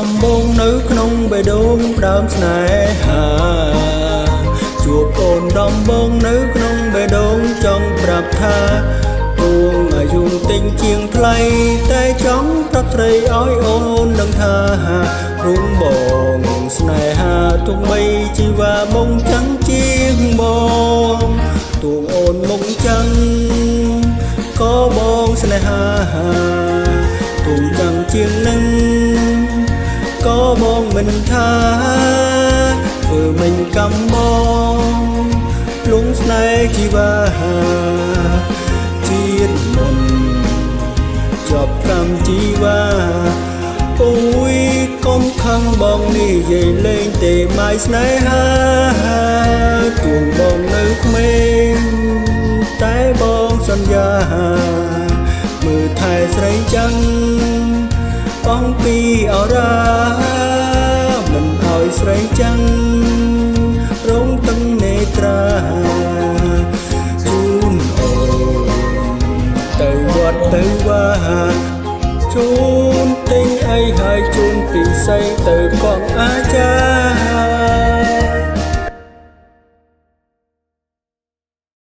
ដំបងនៅក្នុងបេះដូងដើមស្នេហាជួបអូនដំបងនៅក្នុងបេះដូងចង់ប្រាប់ថាពួងអាយុទិញជាងថ្លៃតែចង់ប្រាប់ស្រីឲ្យអូនដឹងថារុងបងស្នេហាទុកបីជីវ៉ាមកចាំងជាងបងទួងអូនមកចាំងក៏បងស្នេហាទួងចាំងជាងនឹងក៏បងមិនថាធ្វើមិនកំបងលងស្នេហ៍ជីវ៉ាជាតិមុនចប់កម្មជីវ៉ាអូយកុំខឹងបងនេះយាយលេងទេម៉ាយស្នេហាទួងបងនៅក្មេងតែបងសន្យាមើលថែស្រីចឹងបងពីអរាមិនឲ្យស្រីចឹងរងទឹងនេត្រាជូនអូនទៅវត្តទៅវាជូនទិញអីហើយជូនពិសីទៅកងអាចារ្យ